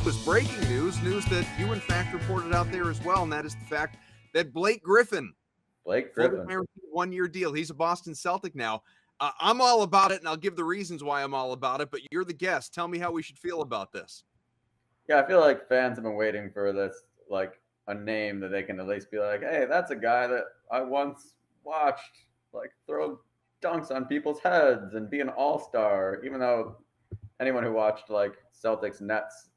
was breaking news that you in fact reported out there as well, and that is the fact that Blake Griffin, one-year deal. He's a Boston Celtic now. I'm all about it, and I'll give the reasons why I'm all about it, but you're the guest. Tell me how we should feel about this. Yeah, I feel like fans have been waiting for this, like a name that they can at least be like, hey, that's a guy that I once watched, like throw dunks on people's heads and be an all-star, even though anyone who watched like Celtics Nets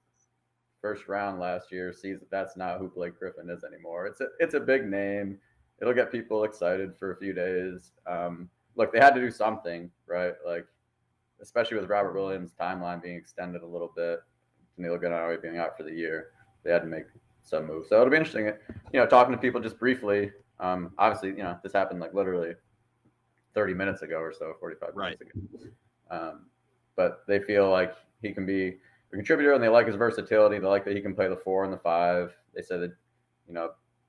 first round last year sees that that's not who Blake Griffin is anymore. It's a big name. It'll get people excited for a few days. Look, they had to do something, right? Like, especially with Robert Williams' timeline being extended a little bit, Neil Gallinari being out for the year, they had to make some moves. So it'll be interesting, talking to people just briefly. Obviously, this happened like literally 30 minutes ago or so, 45 minutes ago. But they feel like he can be a contributor, and they like his versatility. They like that he can play the 4 and the 5. They said that,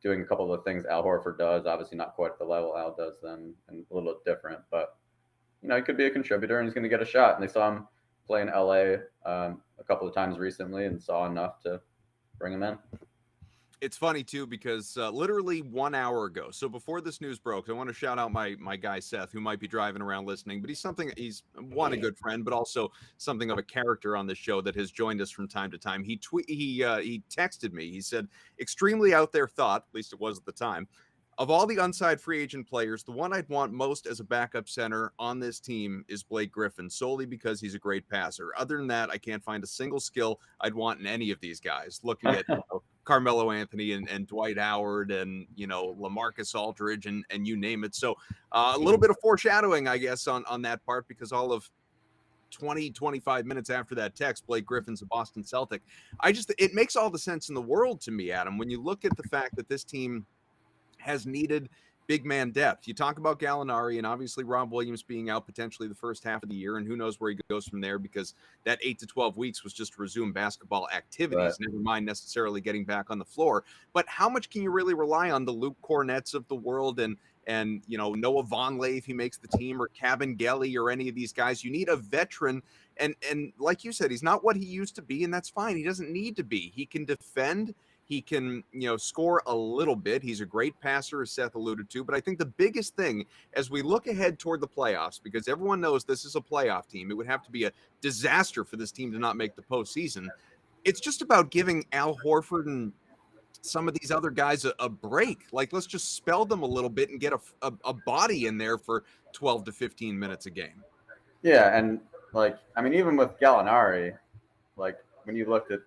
doing a couple of the things Al Horford does, obviously not quite the level Al does then, and a little different, but he could be a contributor and he's going to get a shot. And they saw him play in LA a couple of times recently and saw enough to bring him in. It's funny too, because literally 1 hour ago, so before this news broke, I want to shout out my guy Seth, who might be driving around listening, but he's a good friend, but also something of a character on this show that has joined us from time to time. He texted me. He said, extremely out there thought, at least it was at the time, of all the unsigned free agent players, the one I'd want most as a backup center on this team is Blake Griffin, solely because he's a great passer. Other than that, I can't find a single skill I'd want in any of these guys. Looking at Carmelo Anthony and Dwight Howard and, LaMarcus Aldridge and you name it. So a little bit of foreshadowing, I guess, on that part, because all of 25 minutes after that text, Blake Griffin's a Boston Celtic. It makes all the sense in the world to me, Adam, when you look at the fact that this team has needed big man depth. You talk about Gallinari and obviously Rob Williams being out potentially the first half of the year, and who knows where he goes from there, because that 8 to 12 weeks was just to resume basketball activities, never mind necessarily getting back on the floor. But how much can you really rely on the Luke Cornettes of the world and Noah Vonleh if he makes the team, or Kabengele, or any of these guys? You need a veteran, and like you said, he's not what he used to be, and that's fine. He doesn't need to be. He can defend. He can, score a little bit. He's a great passer, as Seth alluded to. But I think the biggest thing as we look ahead toward the playoffs, because everyone knows this is a playoff team, it would have to be a disaster for this team to not make the postseason. It's just about giving Al Horford and some of these other guys a break. Like, let's just spell them a little bit and get a body in there for 12 to 15 minutes a game. Yeah, and even with Gallinari, when you looked at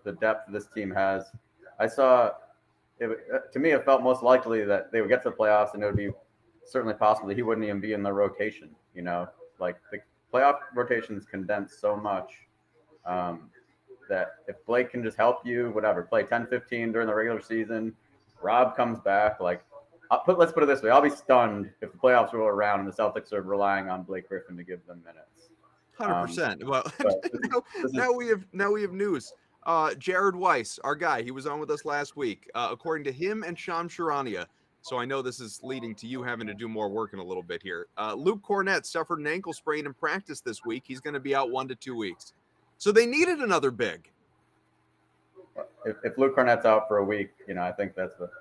the depth this team has, I saw to me, it felt most likely that they would get to the playoffs, and it would be certainly possible that he wouldn't even be in the rotation. Like the playoff rotations condense so much that if Blake can just help you, whatever, play 10-15 during the regular season, Rob comes back. Let's put it this way: I'll be stunned if the playoffs roll around and the Celtics are relying on Blake Griffin to give them minutes. 100%. Well, now we have news. Jared Weiss, our guy, he was on with us last week. According to him and Shams Charania, so I know this is leading to you having to do more work in a little bit here. Luke Cornett suffered an ankle sprain in practice this week. He's going to be out 1 to 2 weeks. So they needed another big. If Luke Cornett's out for a week, I think that's the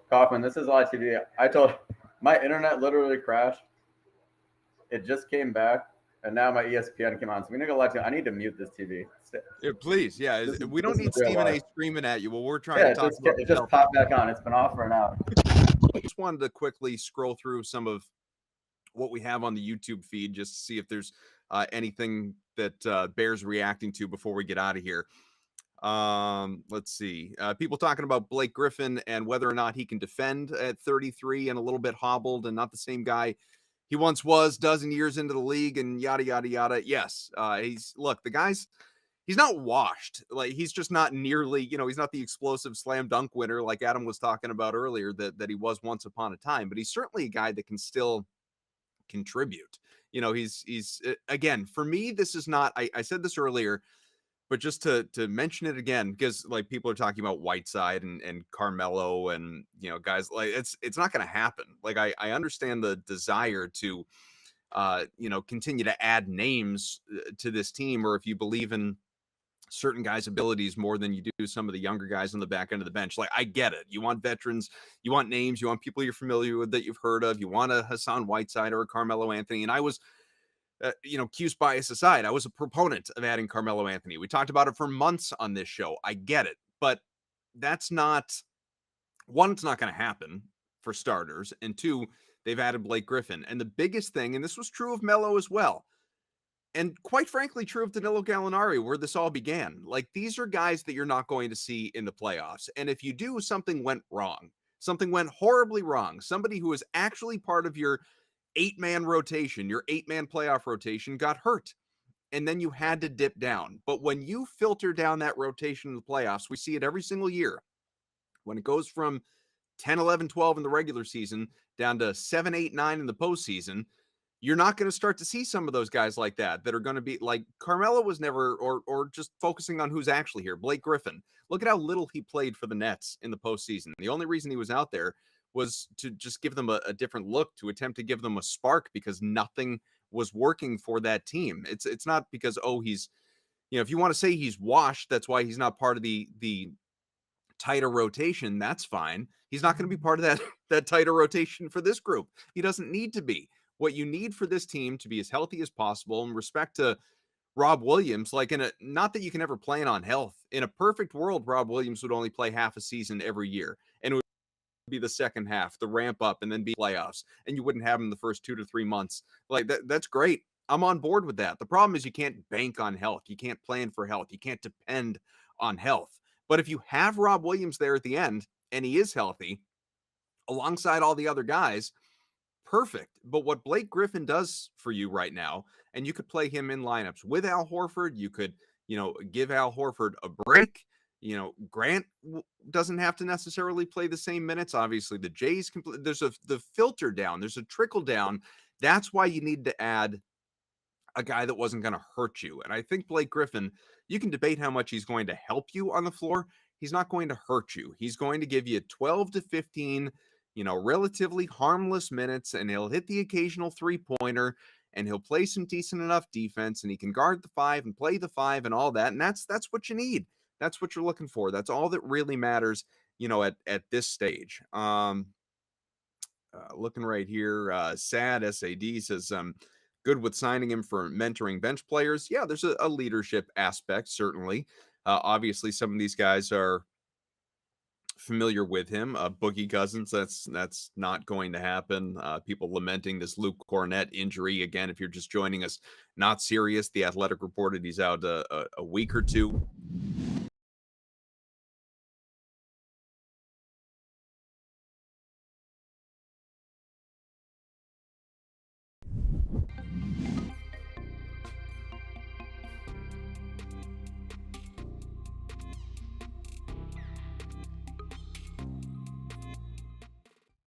Kauffman. This is live TV. I told my internet literally crashed. It just came back. And now my ESPN came on. So we need to let you. I need to mute this TV. Yeah, please. Yeah. We don't need Stephen A screaming at you. Well, we're trying to talk about it. Just popped back on. It's been off for an hour. I just wanted to quickly scroll through some of what we have on the YouTube feed just to see if there's anything that bears reacting to before we get out of here. Let's see. People talking about Blake Griffin and whether or not he can defend at 33 and a little bit hobbled and not the same guy he once was, dozen years into the league, and yada, yada, yada. Yes. He's not washed. Like, he's just not nearly, he's not the explosive slam dunk winner like Adam was talking about earlier that he was once upon a time, but he's certainly a guy that can still contribute. He's again, for me, this is not, I said this earlier, but just to mention it again, because like people are talking about Whiteside and Carmelo and, guys, like it's not going to happen. Like I understand the desire to, continue to add names to this team, or if you believe in certain guys' abilities more than you do some of the younger guys on the back end of the bench. Like, I get it. You want veterans, you want names, you want people you're familiar with that you've heard of. You want a Hassan Whiteside or a Carmelo Anthony. And I was, Q's bias aside, I was a proponent of adding Carmelo Anthony. We talked about it for months on this show. I get it. But that's not, one, it's not going to happen for starters. And two, they've added Blake Griffin. And the biggest thing, and this was true of Melo as well, and quite frankly, true of Danilo Gallinari, where this all began. Like, these are guys that you're not going to see in the playoffs. And if you do, something went wrong. Something went horribly wrong. Somebody who was actually part of your 8-man rotation, your 8-man playoff rotation, got hurt. And then you had to dip down. But when you filter down that rotation in the playoffs, we see it every single year. When it goes from 10, 11, 12 in the regular season down to 7, 8, 9 in the postseason, you're not going to start to see some of those guys like that are going to be like Carmelo was never, or just focusing on who's actually here. Blake Griffin, look at how little he played for the Nets in the postseason. The only reason he was out there was to just give them a different look, to attempt to give them a spark, because nothing was working for that team. It's not because, he's, if you want to say he's washed, that's why he's not part of the tighter rotation. That's fine. He's not going to be part of that tighter rotation for this group. He doesn't need to be. What you need for this team to be as healthy as possible, in respect to Rob Williams, like, not that you can ever plan on health. In a perfect world, Rob Williams would only play half a season every year, and it would be the second half, the ramp up, and then be playoffs, and you wouldn't have him the first 2 to 3 months. Like, that's great. I'm on board with that. The problem is you can't bank on health. You can't plan for health. You can't depend on health. But if you have Rob Williams there at the end, and he is healthy, alongside all the other guys, perfect. But what Blake Griffin does for you right now, and you could play him in lineups with Al Horford, you could, give Al Horford a break. Grant doesn't have to necessarily play the same minutes. Obviously, the Jays can play. There's the filter down. There's a trickle down. That's why you need to add a guy that wasn't going to hurt you. And I think Blake Griffin, you can debate how much he's going to help you on the floor. He's not going to hurt you. He's going to give you 12 to 15, relatively harmless minutes, and he'll hit the occasional 3-pointer, and he'll play some decent enough defense, and he can guard the 5 and play the 5 and all that. And that's what you need. That's what you're looking for. That's all that really matters, at this stage. Looking right here, SAD says, good with signing him for mentoring bench players. Yeah, there's a leadership aspect, certainly. Obviously, some of these guys are familiar with him. Boogie Cousins, that's not going to happen. People lamenting this Luke Cornett injury. Again, if you're just joining us, not serious. The Athletic reported he's out a week or two.